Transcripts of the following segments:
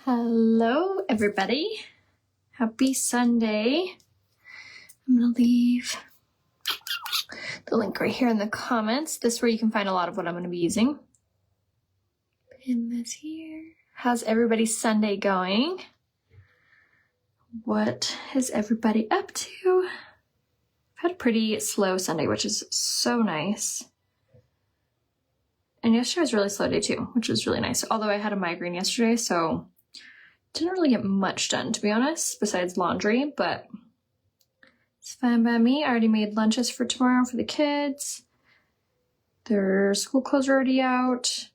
Hello, everybody. Happy Sunday. I'm going to leave the link right here in the comments. This is where you can find a lot of what I'm going to be using. Pin this here. How's everybody's Sunday going? What is everybody up to? I've had a pretty slow Sunday, which is so nice. And yesterday was a really slow day too, which was really nice. Although I had a migraine yesterday, so didn't really get much done, to be honest, besides laundry, but it's fine by me. I already made lunches for tomorrow for the kids. Their school clothes are already out.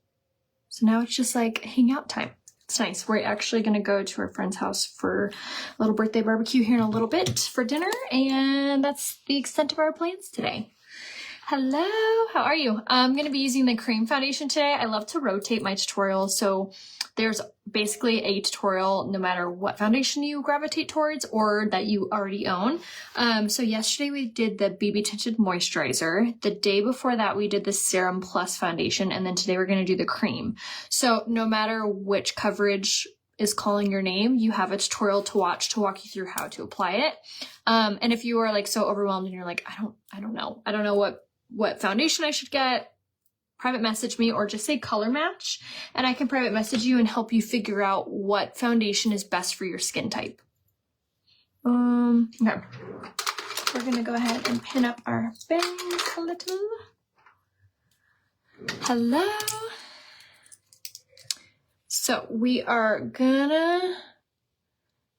So now it's just like hangout time. It's nice. We're actually going to go to our friend's house for a little birthday barbecue here in a little bit for dinner, and that's the extent of our plans today. Hello, how are you? I'm going to be using the cream foundation today. I love to rotate my tutorials, so there's basically a tutorial no matter what foundation you gravitate towards or that you already own. So yesterday we did the BB Tinted Moisturizer. The day before that we did the Serum Plus Foundation, and then today we're going to do the cream. So no matter which coverage is calling your name, you have a tutorial to watch to walk you through how to apply it. And if you are like so overwhelmed and you're like, I don't know what foundation I should get, private message me or just say color match, and I can private message you and help you figure out what foundation is best for your skin type. Okay. We're gonna go ahead and pin up our bangs a little. Hello. So we are gonna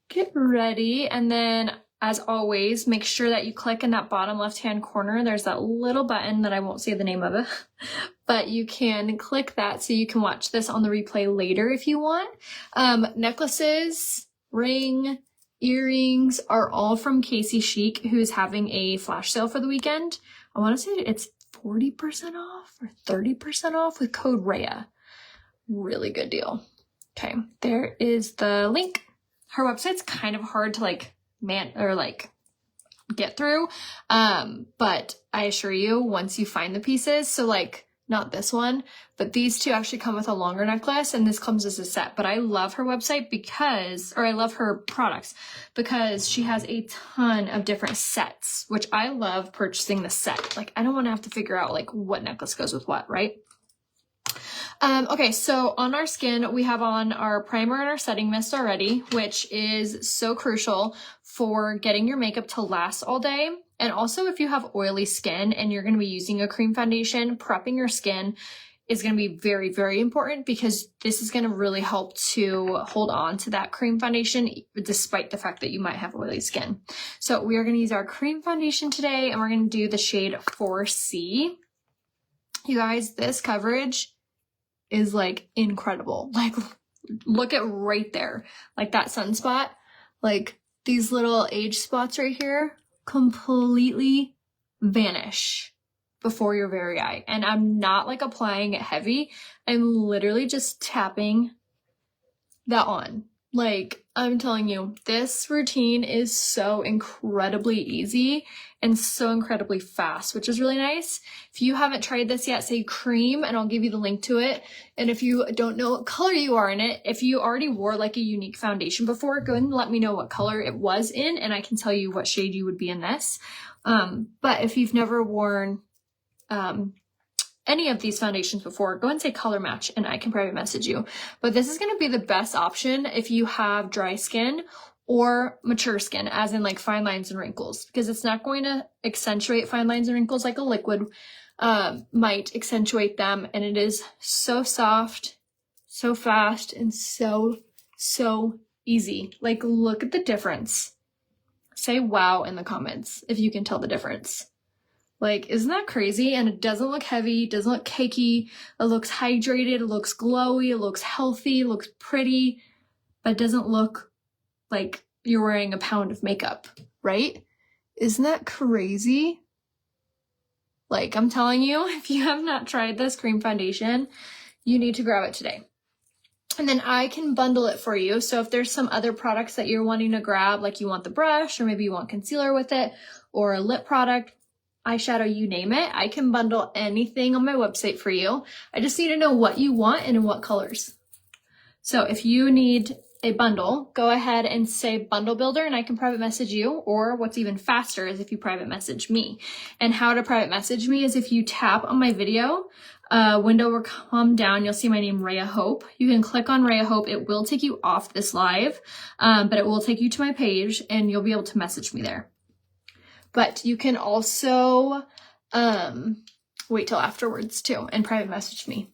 get ready, and then as always, make sure that you click in that bottom left-hand corner. There's that little button that I won't say the name of it, but you can click that so you can watch this on the replay later if you want. Necklaces, ring, earrings are all from Casey Chic, who's having a flash sale for the weekend. I want to say it's 40% off or 30% off with code RHEA. Really good deal. Okay, there is the link. Her website's kind of hard to get through, but I assure you, once you find the pieces, so like not this one, but these two actually come with a longer necklace, and this comes as a set. But I love her website I love her products because she has a ton of different sets, which I love purchasing the set. Like, I don't want to have to figure out like what necklace goes with what, right? Okay, so on our skin, we have on our primer and our setting mist already, which is so crucial for getting your makeup to last all day. And also if you have oily skin and you're going to be using a cream foundation, prepping your skin is going to be very, very important, because this is going to really help to hold on to that cream foundation despite the fact that you might have oily skin. So we are going to use our cream foundation today, and we're going to do the shade 4C. You guys, this coverage is like incredible. Like, look at right there, like that sunspot, like these little age spots right here completely vanish before your very eye. And I'm not like applying it heavy. I'm literally just tapping that on. Like, I'm telling you, this routine is so incredibly easy and so incredibly fast, which is really nice. If you haven't tried this yet, say cream, and I'll give you the link to it. And if you don't know what color you are in it, if you already wore like a unique foundation before, go ahead and let me know what color it was in, and I can tell you what shade you would be in this. But if you've never worn any of these foundations before, go and say color match and I can private message you. But this is going to be the best option if you have dry skin or mature skin, as in like fine lines and wrinkles, because it's not going to accentuate fine lines and wrinkles like a liquid might accentuate them. And it is so soft, so fast, and so easy. Like, look at the difference. Say wow in the comments if you can tell the difference. Like, isn't that crazy? And it doesn't look heavy, doesn't look cakey, it looks hydrated, it looks glowy, it looks healthy, it looks pretty, but it doesn't look like you're wearing a pound of makeup, right? Isn't that crazy? Like, I'm telling you, if you have not tried this cream foundation, you need to grab it today. And then I can bundle it for you. So if there's some other products that you're wanting to grab, like you want the brush, or maybe you want concealer with it, or a lip product, eyeshadow, you name it, I can bundle anything on my website for you. I just need to know what you want and in what colors. So if you need a bundle, go ahead and say bundle builder and I can private message you, or what's even faster is if you private message me. And how to private message me is if you tap on my video, a window will come down, you'll see my name, Rhea Hope. You can click on Rhea Hope. It will take you off this live, but it will take you to my page and you'll be able to message me there. But you can also wait till afterwards too and private message me.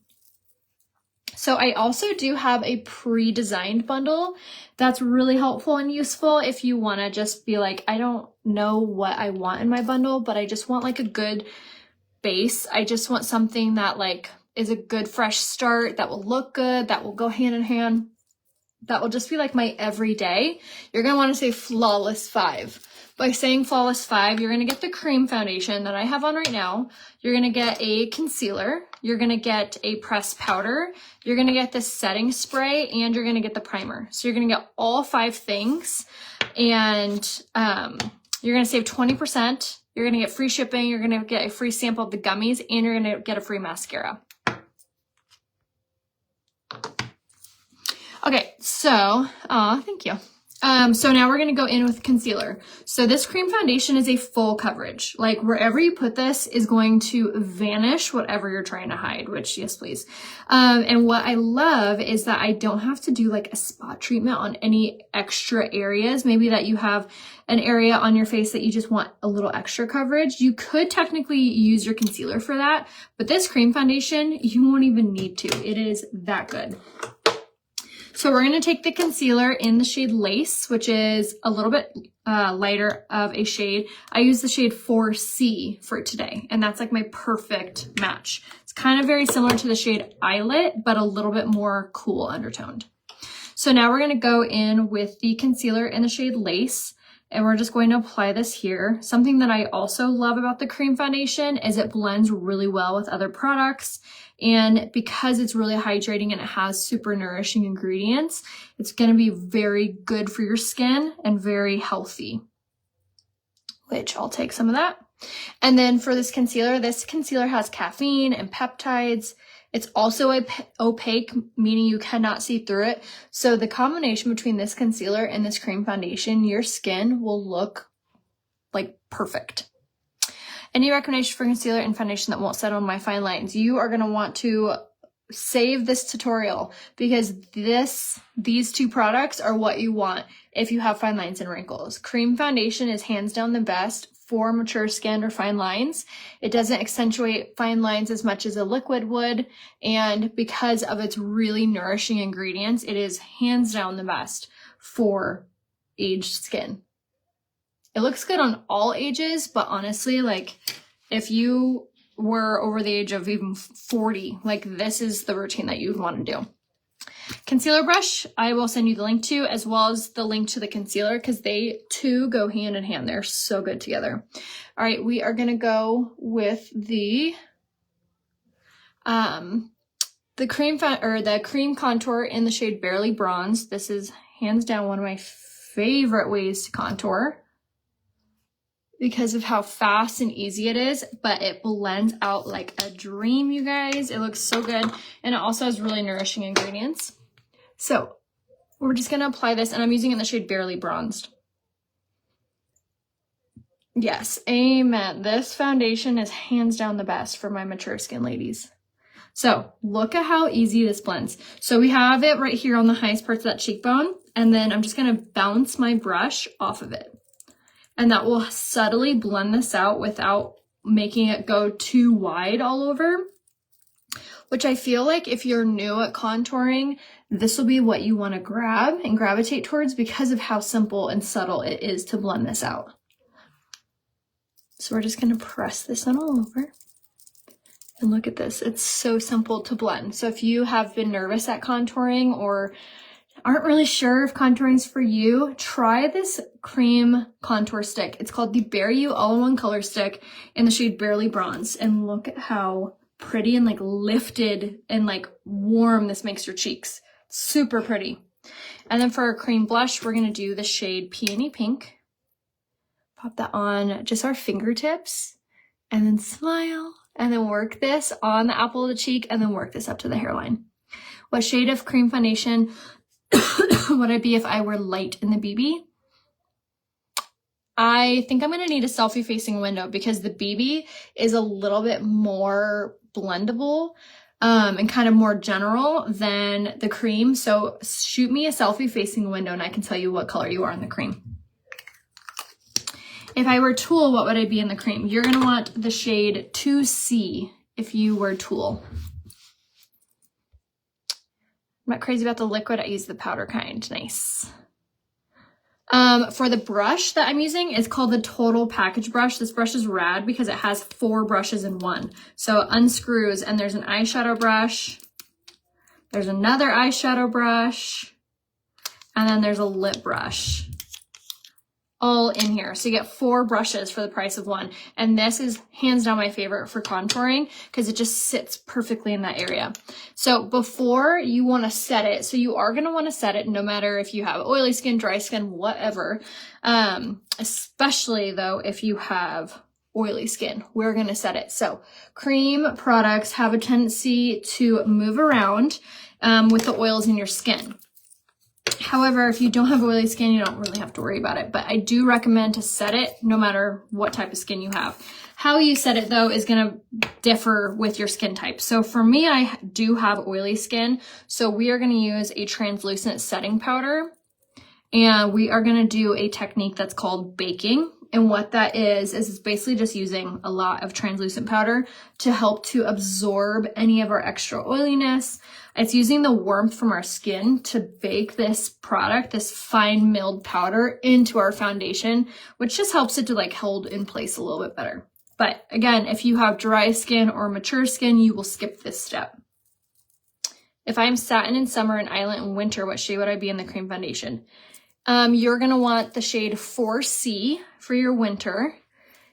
So I also do have a pre-designed bundle that's really helpful and useful if you want to just be like, I don't know what I want in my bundle, but I just want like a good base. I just want something that like is a good fresh start, that will look good, that will go hand in hand, that will just be like my everyday. You're going to want to say Flawless 5. By saying Flawless 5, you're going to get the cream foundation that I have on right now. You're going to get a concealer. You're going to get a pressed powder. You're going to get the setting spray, and you're going to get the primer. So you're going to get all 5 things, and you're going to save 20%. You're going to get free shipping. You're going to get a free sample of the gummies, and you're going to get a free mascara. Okay, so, thank you. So now we're going to go in with concealer. So this cream foundation is a full coverage. Like wherever you put this is going to vanish whatever you're trying to hide, which yes, please. And what I love is that I don't have to do like a spot treatment on any extra areas. Maybe that you have an area on your face that you just want a little extra coverage. You could technically use your concealer for that, but this cream foundation, you won't even need to. It is that good. So we're going to take the concealer in the shade Lace, which is a little bit lighter of a shade. I use the shade 4C for today, and that's like my perfect match. It's kind of very similar to the shade Eyelet, but a little bit more cool undertoned. So now we're going to go in with the concealer in the shade Lace, and we're just going to apply this here. Something that I also love about the cream foundation is it blends really well with other products. And because it's really hydrating and it has super nourishing ingredients, it's going to be very good for your skin and very healthy, which I'll take some of that. And then for this concealer has caffeine and peptides. It's also opaque, meaning you cannot see through it. So the combination between this concealer and this cream foundation, your skin will look like perfect. Any recommendation for concealer and foundation that won't set on my fine lines? You are going to want to save this tutorial because these 2 products are what you want if you have fine lines and wrinkles. Cream foundation is hands down the best for mature skin or fine lines. It doesn't accentuate fine lines as much as a liquid would, and because of its really nourishing ingredients, it is hands down the best for aged skin. It looks good on all ages, but honestly, like if you were over the age of even 40, like this is the routine that you would want to do. Concealer brush, I will send you the link to, as well as the link to the concealer, because they two go hand in hand. They're so good together. All right, we are going to go with the cream contour in the shade Barely Bronze. This is hands down one of my favorite ways to contour because of how fast and easy it is, but it blends out like a dream, you guys. It looks so good, and it also has really nourishing ingredients. So we're just going to apply this, and I'm using it in the shade Barely Bronzed. Yes, amen. This foundation is hands down the best for my mature skin ladies. So look at how easy this blends. So we have it right here on the highest parts of that cheekbone, and then I'm just going to bounce my brush off of it. And that will subtly blend this out without making it go too wide all over, which I feel like if you're new at contouring, this will be what you want to grab and gravitate towards because of how simple and subtle it is to blend this out. So we're just going to press this on all over. And look at this. It's so simple to blend. So if you have been nervous at contouring or aren't really sure if contouring is for you, try this cream contour stick. It's called the Bare You All-in-One Color Stick in the shade Barely Bronze. And look at how pretty and like lifted and like warm this makes your cheeks. Super pretty. And then for our cream blush, we're going to do the shade Peony Pink. Pop that on just our fingertips and then smile and then work this on the apple of the cheek and then work this up to the hairline. What shade of cream foundation would I be if I were light in the BB? I think I'm going to need a selfie facing window because the BB is a little bit more blendable and kind of more general than the cream. So shoot me a selfie facing window and I can tell you what color you are in the cream. If I were Tulle, what would I be in the cream? You're going to want the shade 2C if you were Tulle. I'm not crazy about the liquid. I use the powder kind. Nice. For the brush that I'm using, it's called the Total Package Brush. This brush is rad because it has 4 brushes in one. So it unscrews and there's an eyeshadow brush. There's another eyeshadow brush. And then there's a lip brush. All in here. So you get 4 brushes for the price of 1. And this is hands down my favorite for contouring because it just sits perfectly in that area. So before you want to set it, so you are going to want to set it no matter if you have oily skin, dry skin, whatever. Especially though, if you have oily skin, we're going to set it. So cream products have a tendency to move around with the oils in your skin. However, if you don't have oily skin, you don't really have to worry about it. But I do recommend to set it no matter what type of skin you have. How you set it, though, is going to differ with your skin type. So for me, I do have oily skin. So we are going to use a translucent setting powder. And we are going to do a technique that's called baking. And what that is it's basically just using a lot of translucent powder to help to absorb any of our extra oiliness. It's using the warmth from our skin to bake this product, this fine milled powder, into our foundation, which just helps it to like hold in place a little bit better. But again, if you have dry skin or mature skin, you will skip this step. If I'm satin in summer and island in winter, what shade would I be in the cream foundation? You're going to want the shade 4C for your winter.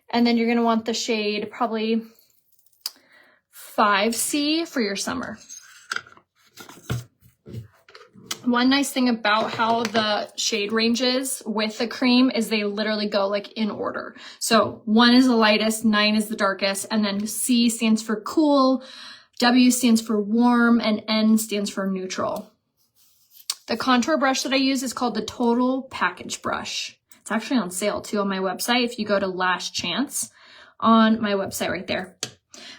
And then you're going to want the shade probably 5C for your summer. One nice thing about how the shade ranges with the cream is they literally go like in order. So 1 is the lightest, 9 is the darkest, and then C stands for cool, W stands for warm, and N stands for neutral. The contour brush that I use is called the Total Package Brush. It's actually on sale too on my website if you go to Last Chance on my website right there.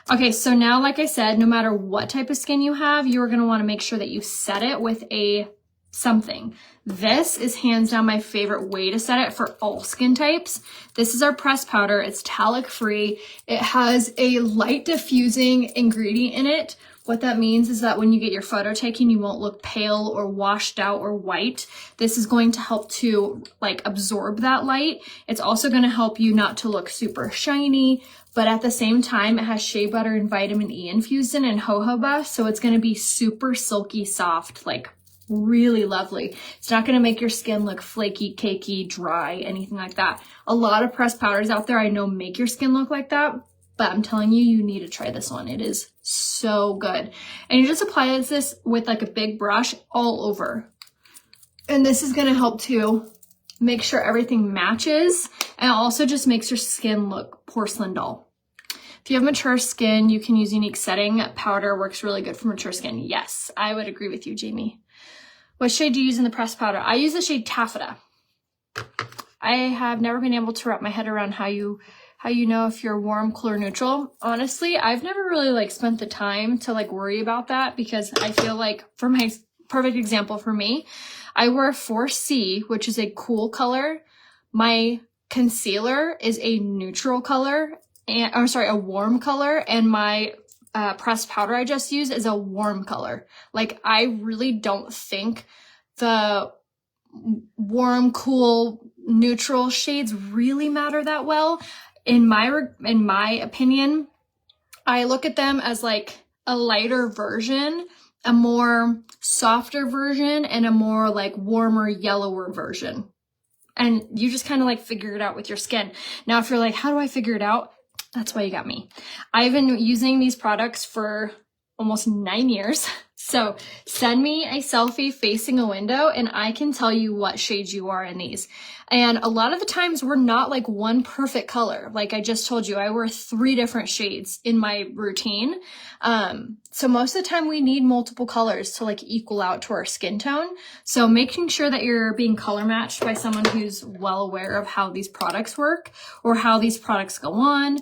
Okay, so now, like I said, no matter what type of skin you have, you're going to want to make sure that you set it with a something. This is hands down my favorite way to set it for all skin types. This is our pressed powder. It's talc free. It has a light diffusing ingredient in it. What that means is that when you get your photo taken, you won't look pale or washed out or white. This is going to help to like absorb that light. It's also going to help you not to look super shiny, but at the same time, it has shea butter and vitamin E infused in and jojoba. So it's going to be super silky soft, like really lovely. It's not going to make your skin look flaky, cakey, dry, anything like that. A lot of pressed powders out there I know make your skin look like that. But I'm telling you, you need to try this one. It is so good. And you just apply this with like a big brush all over. And this is going to help to make sure everything matches. And also just makes your skin look porcelain doll. If you have mature skin, you can use Unique Setting Powder. Works really good for mature skin. Yes, I would agree with you, Jamie. What shade do you use in the pressed powder? I use the shade Taffeta. I have never been able to wrap my head around how you know if you're warm, cool, or neutral. Honestly, I've never really like spent the time to like worry about that because I feel like, for my perfect example for me, I wear 4C, which is a cool color. My concealer is a neutral color, a warm color, and my pressed powder I just used is a warm color. Like, I really don't think the warm, cool, neutral shades really matter that well. In my opinion, I look at them as like a lighter version, a more softer version, and a more like warmer, yellower version. And you just kind of like figure it out with your skin. Now, if you're like, how do I figure it out? That's why you got me. I've been using these products for almost 9 years. So send me a selfie facing a window and I can tell you what shades you are in these. And a lot of the times we're not like one perfect color. Like I just told you, I wear 3 different shades in my routine. So most of the time we need multiple colors to like equal out to our skin tone. So making sure that you're being color matched by someone who's well aware of how these products work or how these products go on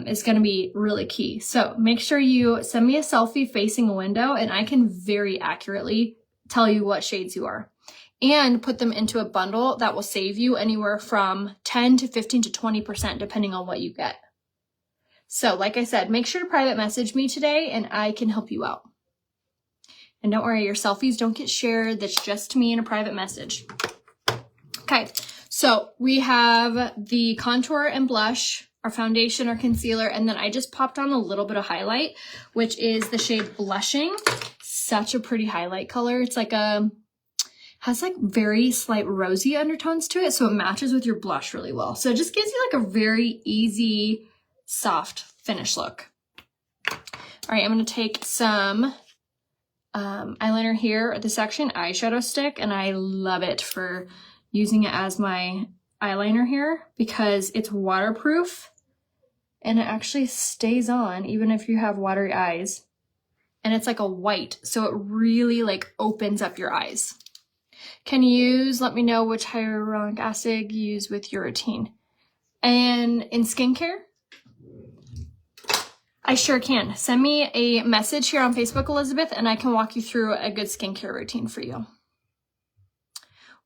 is going to be really key. So make sure you send me a selfie facing a window and I can very accurately tell you what shades you are and put them into a bundle that will save you anywhere from 10 to 15 to 20% depending on what you get. So like I said, make sure to private message me today and I can help you out. And don't worry, your selfies don't get shared. That's just me in a private message. Okay, so we have the contour and blush, our foundation, our concealer, and then I just popped on a little bit of highlight, which is the shade Blushing. Such a pretty highlight color. It's like has like very slight rosy undertones to it, so it matches with your blush really well. So it just gives you like a very easy, soft finish look. All right, I'm going to take some eyeliner here at the section eyeshadow stick, and I love it for using it as my eyeliner here because it's waterproof and it actually stays on even if you have watery eyes. And it's like a white, so it really like opens up your eyes. Can you let me know which hyaluronic acid you use with your routine? And in skincare? I sure can. Send me a message here on Facebook, Elizabeth, and I can walk you through a good skincare routine for you.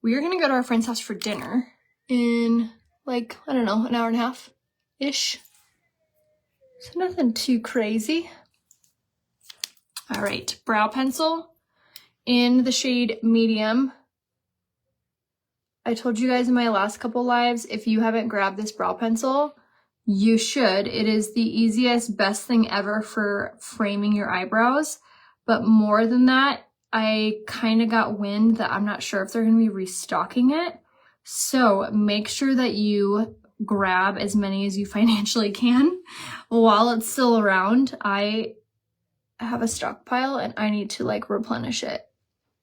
We are going to go to our friend's house for dinner in like, I don't know, an hour and a half-ish. So nothing too crazy. All right, brow pencil in the shade Medium. I told you guys in my last couple lives, if you haven't grabbed this brow pencil, you should. It is the easiest, best thing ever for framing your eyebrows. But more than that, I kind of got wind that I'm not sure if they're going to be restocking it. So make sure that you grab as many as you financially can while it's still around. I have a stockpile and I need to like replenish it.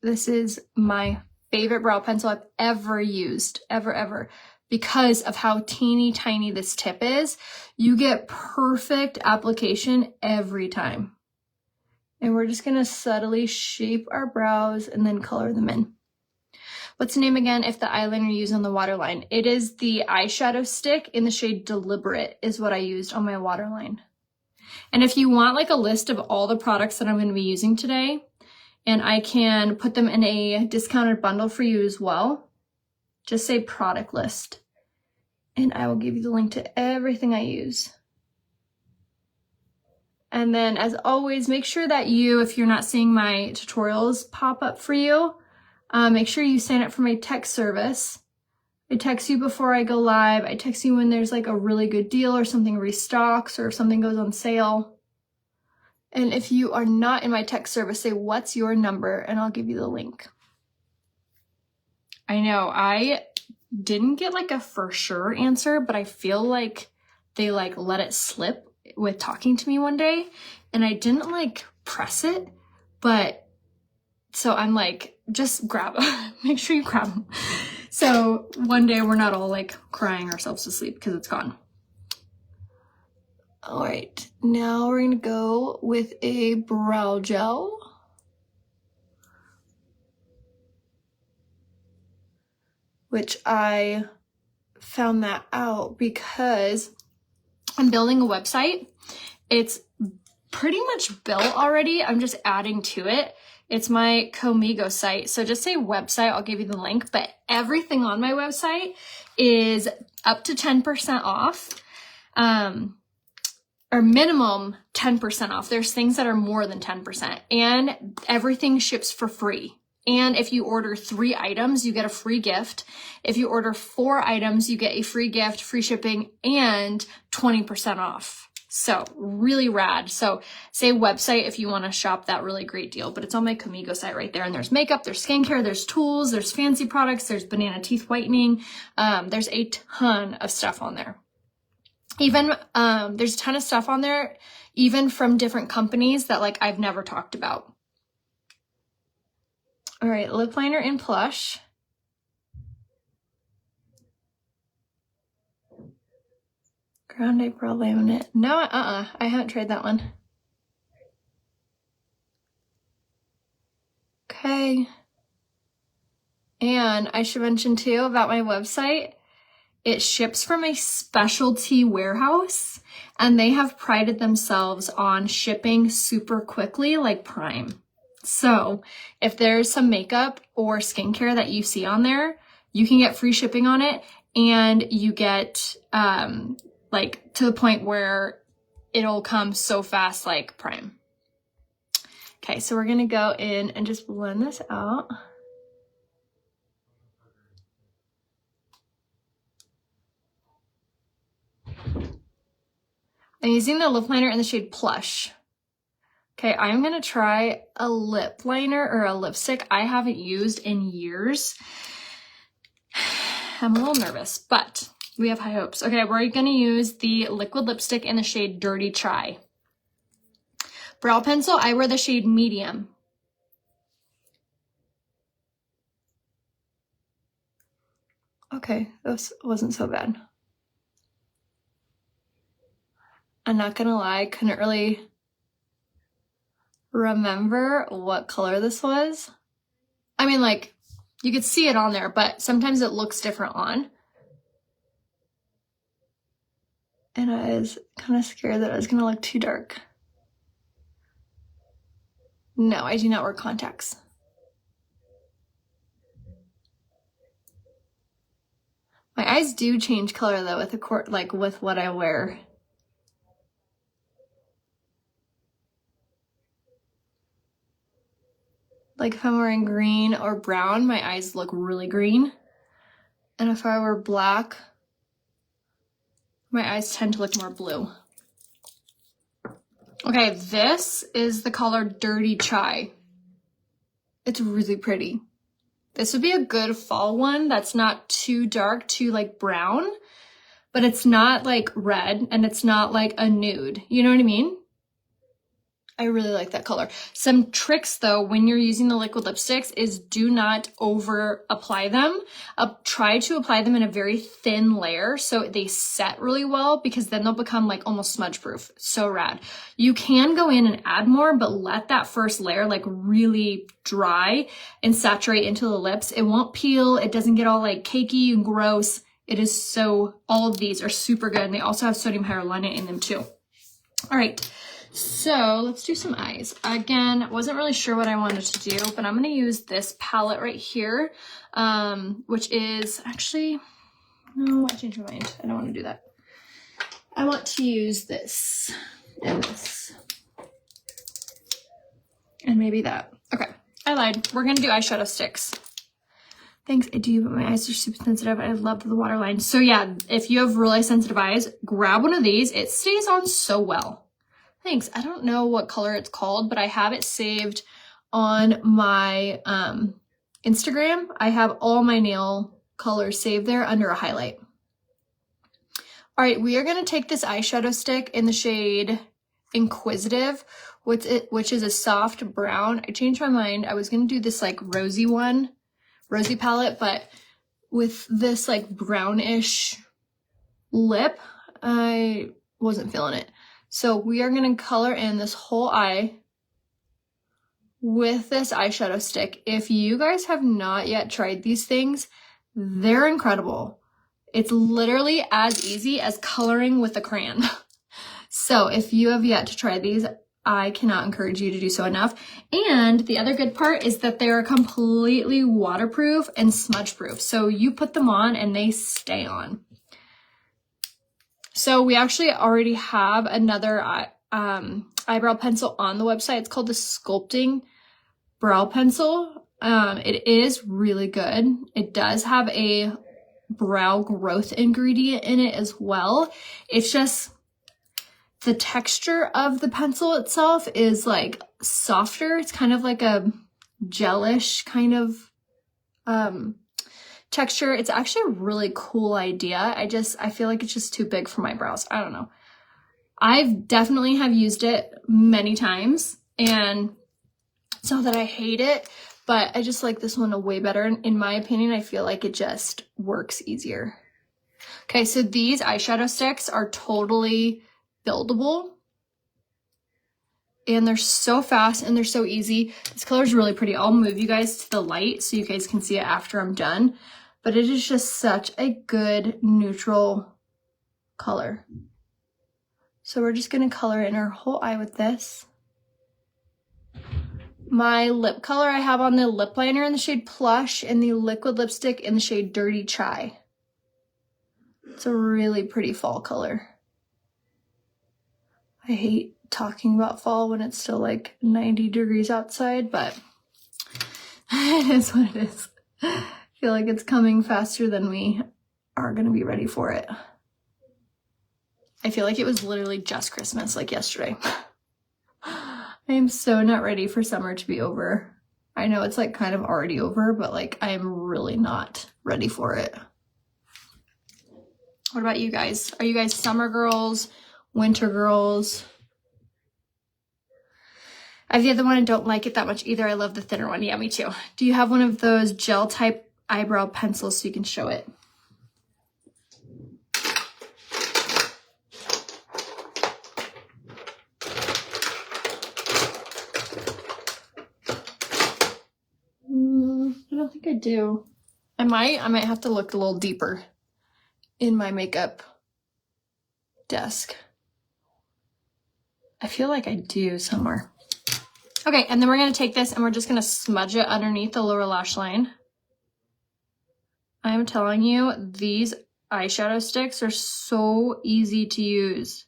This is my favorite brow pencil I've ever used, ever, because of how teeny tiny this tip is. You get perfect application every time. And we're just gonna subtly shape our brows and then color them in. What's the name again if the eyeliner you use on the waterline? It is the eyeshadow stick in the shade Deliberate is what I used on my waterline. And if you want like a list of all the products that I'm gonna be using today, and I can put them in a discounted bundle for you as well, just say product list. And I will give you the link to everything I use. And then as always, make sure that you, if you're not seeing my tutorials pop up for you, make sure you sign up for my text service. I text you before I go live. I text you when there's like a really good deal or something restocks or if something goes on sale. And if you are not in my text service, say, what's your number? And I'll give you the link. I know I didn't get like a for sure answer, but I feel like they like let it slip with talking to me one day and I didn't like press it, but so I'm like, just grab them. Make sure you grab them. So one day we're not all like crying ourselves to sleep because it's gone. All right, now we're gonna go with a brow gel. Which I found that out because I'm building a website. It's pretty much built already. I'm just adding to it. It's my Comigo site. So just say website, I'll give you the link, but everything on my website is up to 10% off. Or minimum 10% off. There's things that are more than 10%, and everything ships for free. And if you order 3 items, you get a free gift. If you order 4 items, you get a free gift, free shipping, and 20% off. So really rad. So say website if you want to shop that really great deal, but it's on my Comigo site right there. And there's makeup, there's skincare, there's tools, there's fancy products, there's banana teeth whitening. There's a ton of stuff on there. Even, there's a ton of stuff on there, even from different companies that like I've never talked about. All right, lip liner in Plush. Grande Pearl Laminate. No, I haven't tried that one. Okay. And I should mention too about my website, it ships from a specialty warehouse and they have prided themselves on shipping super quickly like Prime. So if there's some makeup or skincare that you see on there, you can get free shipping on it and you get like to the point where it'll come so fast like Prime. Okay, so we're gonna go in and just blend this out. I'm using the lip liner in the shade Plush. Okay, I'm gonna try a lip liner or a lipstick I haven't used in years. I'm a little nervous, but we have high hopes. Okay, we're gonna use the liquid lipstick in the shade Dirty Chai. Brow pencil, I wear the shade Medium. Okay, this wasn't so bad. I'm not gonna lie, couldn't really remember what color this was. I mean, like, you could see it on there, but sometimes it looks different on. And I was kind of scared that it was gonna look too dark. No, I do not wear contacts. My eyes do change color though with with what I wear. Like if I'm wearing green or brown, my eyes look really green. And if I wear black, my eyes tend to look more blue. Okay, this is the color Dirty Chai. It's really pretty. This would be a good fall one that's not too dark, too like brown, but it's not like red and it's not like a nude. You know what I mean? I really like that color. Some tricks though, when you're using the liquid lipsticks is do not over apply them. Try to apply them in a very thin layer so they set really well because then they'll become like almost smudge proof. So rad. You can go in and add more, but let that first layer like really dry and saturate into the lips. It won't peel. It doesn't get all like cakey and gross. It is so, all of these are super good. And they also have sodium hyaluronate in them too. All right. So let's do some eyes. Again, wasn't really sure what I wanted to do, but I'm going to use this palette right here, which is actually, no, I changed my mind. I don't want to do that. I want to use this and this and maybe that. Okay, I lied. We're going to do eyeshadow sticks. Thanks, I do, but my eyes are super sensitive. I love the waterline. So yeah, if you have really sensitive eyes, grab one of these. It stays on so well. Thanks. I don't know what color it's called, but I have it saved on my Instagram. I have all my nail colors saved there under a highlight. All right, we are going to take this eyeshadow stick in the shade Inquisitive, which is a soft brown. I changed my mind. I was going to do this like rosy palette, but with this like brownish lip, I wasn't feeling it. So we are going to color in this whole eye with this eyeshadow stick. If you guys have not yet tried these things, they're incredible. It's literally as easy as coloring with a crayon. So if you have yet to try these, I cannot encourage you to do so enough. And the other good part is that they're completely waterproof and smudge proof. So you put them on and they stay on. So we actually already have another eyebrow pencil on the website. It's called the Sculpting Brow Pencil. It is really good. It does have a brow growth ingredient in it as well. It's just the texture of the pencil itself is like softer. It's kind of like a gelish kind of texture. It's actually a really cool idea. I feel like it's just too big for my brows. I don't know. I've definitely have used it many times and so that I hate it, but I just like this one way better. In my opinion, I feel like it just works easier. Okay, so these eyeshadow sticks are totally buildable. And they're so fast and they're so easy. This color is really pretty. I'll move you guys to the light so you guys can see it after I'm done. But it is just such a good neutral color. So we're just gonna color in our whole eye with this. My lip color I have on the lip liner in the shade Plush and the liquid lipstick in the shade Dirty Chai. It's a really pretty fall color. I hate talking about fall when it's still like 90 degrees outside, but it is what it is. I feel like it's coming faster than we are gonna be ready for it. I feel like it was literally just Christmas, like yesterday. I am so not ready for summer to be over. I know it's like kind of already over, but like I am really not ready for it. What about you guys? Are you guys summer girls, winter girls? I have the other one and don't like it that much either. I love the thinner one. Yeah, me too. Do you have one of those gel type eyebrow pencils so you can show it? I don't think I do. I might have to look a little deeper in my makeup desk. I feel like I do somewhere. Okay, and then we're gonna take this and we're just gonna smudge it underneath the lower lash line. I'm telling you, these eyeshadow sticks are so easy to use.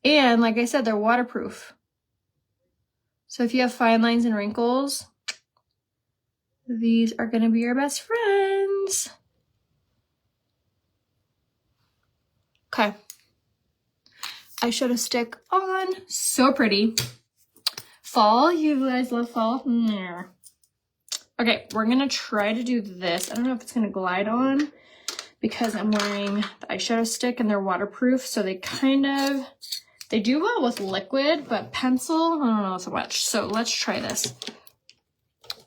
And like I said, they're waterproof. So if you have fine lines and wrinkles, these are gonna be your best friends. Okay. Eyeshadow stick on. So pretty. Fall, you guys love fall? Yeah. Okay, we're gonna try to do this. I don't know if it's gonna glide on because I'm wearing the eyeshadow stick and they're waterproof, so they do well with liquid, but pencil, I don't know so much. So let's try this.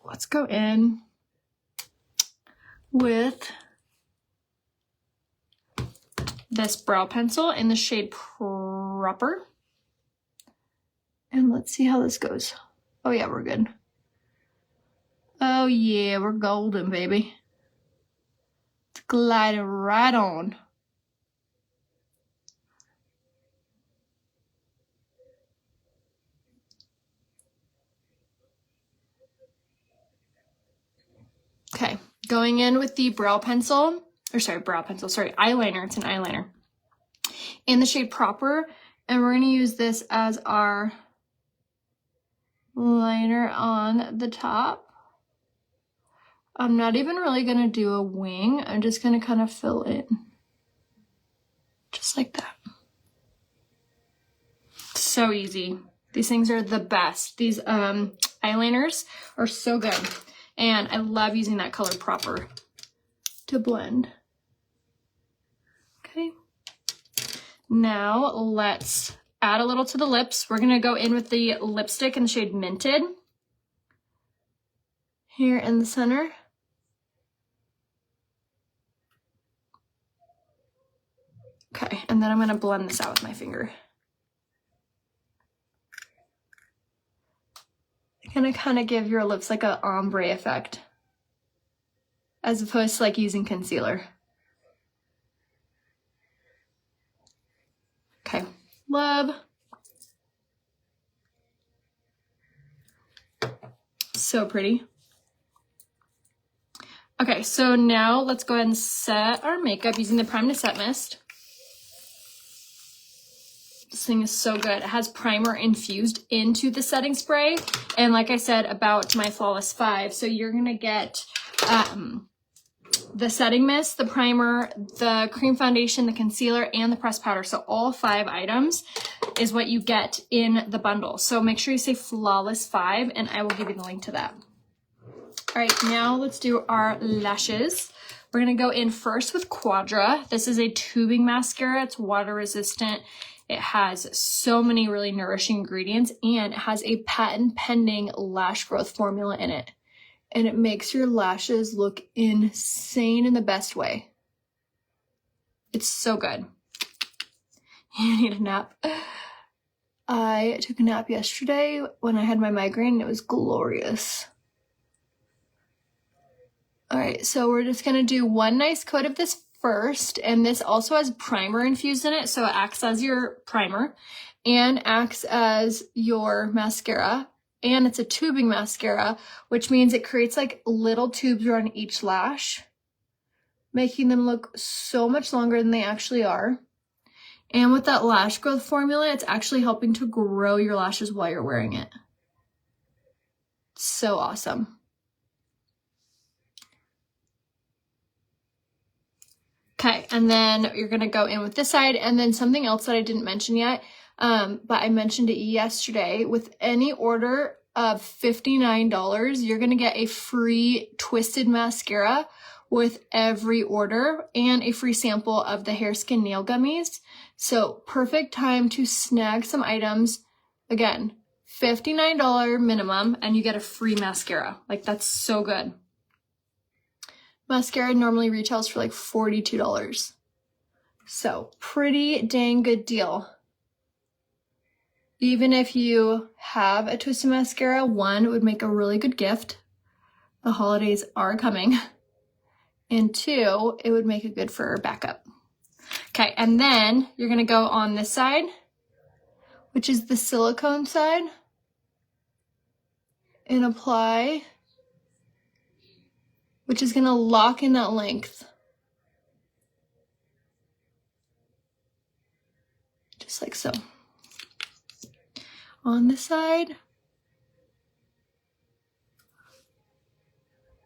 Let's go in with this brow pencil in the shade Proper. And let's see how this goes. Oh yeah, we're good. Oh yeah, we're golden, baby. It's gliding right on. Okay, going in with the eyeliner, it's an eyeliner. In the shade Proper, and we're gonna use this as our liner on the top. I'm not even really gonna do a wing, I'm just gonna kind of fill in. Just like that. So easy. These things are the best. These eyeliners are so good. And I love using that color Proper to blend. Okay. Now let's add a little to the lips. We're gonna go in with the lipstick in the shade Minted. Here in the center. Okay, and then I'm gonna blend this out with my finger. Gonna kind of give your lips like a ombre effect as opposed to like using concealer. Okay, love. So pretty. Okay, so now let's go ahead and set our makeup using the Prime to Set Mist. This thing is so good. It has primer infused into the setting spray. And like I said about my Flawless 5, so you're going to get the setting mist, the primer, the cream foundation, the concealer, and the pressed powder. So all 5 items is what you get in the bundle. So make sure you say Flawless 5 and I will give you the link to that. All right, now let's do our lashes. We're going to go in first with Quadra. This is a tubing mascara. It's water resistant. It has so many really nourishing ingredients and it has a patent pending lash growth formula in it. and it makes your lashes look insane in the best way. It's so good. You need a nap. I took a nap yesterday when I had my migraine and it was glorious. All right, so we're just gonna do one nice coat of this first, and this also has primer infused in it, so it acts as your primer and acts as your mascara, and it's a tubing mascara, which means it creates like little tubes around each lash, making them look so much longer than they actually are. And with that lash growth formula, it's actually helping to grow your lashes while you're wearing it. So awesome. Okay, and then you're gonna go in with this side, and then something else that I didn't mention yet, but I mentioned it yesterday. With any order of $59, you're gonna get a free twisted mascara with every order and a free sample of the Hair Skin Nail Gummies. So perfect time to snag some items. Again, $59 minimum, and you get a free mascara. Like, that's so good. Mascara normally retails for like $42. So pretty dang good deal. Even if you have a twisted mascara, one, it would make a really good gift. The holidays are coming. And two, it would make it good for backup. Okay, and then you're gonna go on this side, which is the silicone side, and apply, which is gonna lock in that length. Just like so. On this side.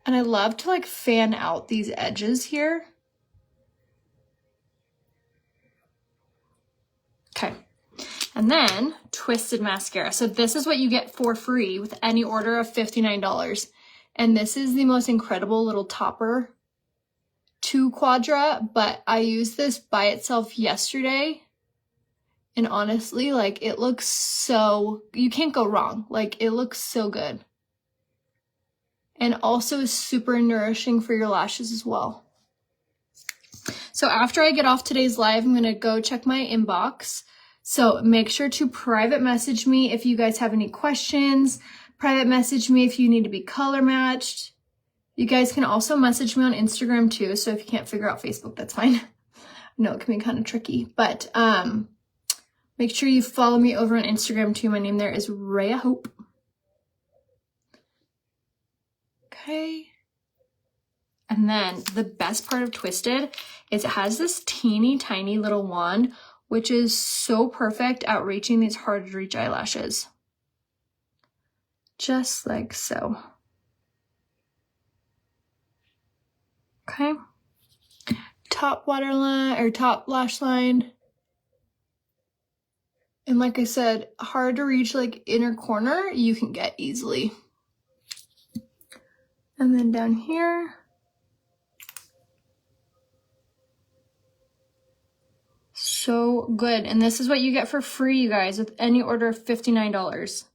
And I love to like fan out these edges here. Okay. And then twisted mascara. So this is what you get for free with any order of $59. And this is the most incredible little topper 2 quadra, but I used this by itself yesterday. And honestly, like, it looks so, you can't go wrong. Like, it looks so good. And also is super nourishing for your lashes as well. So after I get off today's live, I'm gonna go check my inbox. So make sure to private message me if you guys have any questions. Private message me if you need to be color matched. You guys can also message me on Instagram too. So if you can't figure out Facebook, that's fine. I know it can be kind of tricky, but make sure you follow me over on Instagram too. My name there is Rhea Hope. Okay. And then the best part of Twisted is it has this teeny tiny little wand, which is so perfect at reaching these hard to reach eyelashes. Just like so. Okay. Top waterline or top lash line. And like I said, hard to reach like inner corner, you can get easily. And then down here. So good. And this is what you get for free, you guys, with any order of $59.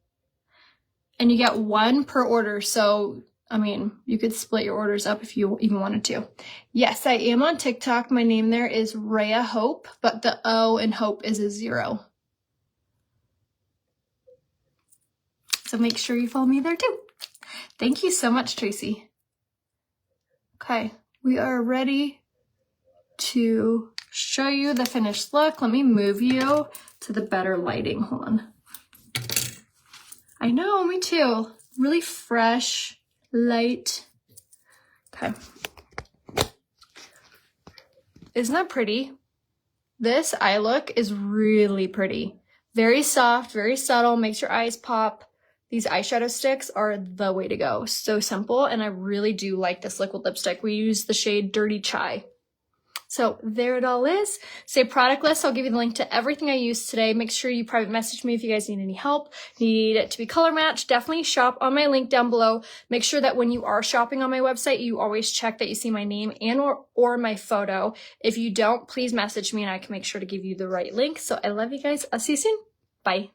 And you get 1 per order. So, I mean, you could split your orders up if you even wanted to. Yes, I am on TikTok. My name there is Rhea Hope, but the O in Hope is a 0. So make sure you follow me there too. Thank you so much, Tracy. Okay, we are ready to show you the finished look. Let me move you to the better lighting. Hold on. I know, me too. Really fresh, light. Okay. Isn't that pretty? This eye look is really pretty. Very soft, very subtle, makes your eyes pop. These eyeshadow sticks are the way to go. So simple, and I really do like this liquid lipstick. We use the shade Dirty Chai. So there it all is. Say product list. I'll give you the link to everything I used today. Make sure you private message me if you guys need any help. Need it to be color matched. Definitely shop on my link down below. Make sure that when you are shopping on my website, you always check that you see my name and or my photo. If you don't, please message me and I can make sure to give you the right link. So I love you guys. I'll see you soon. Bye.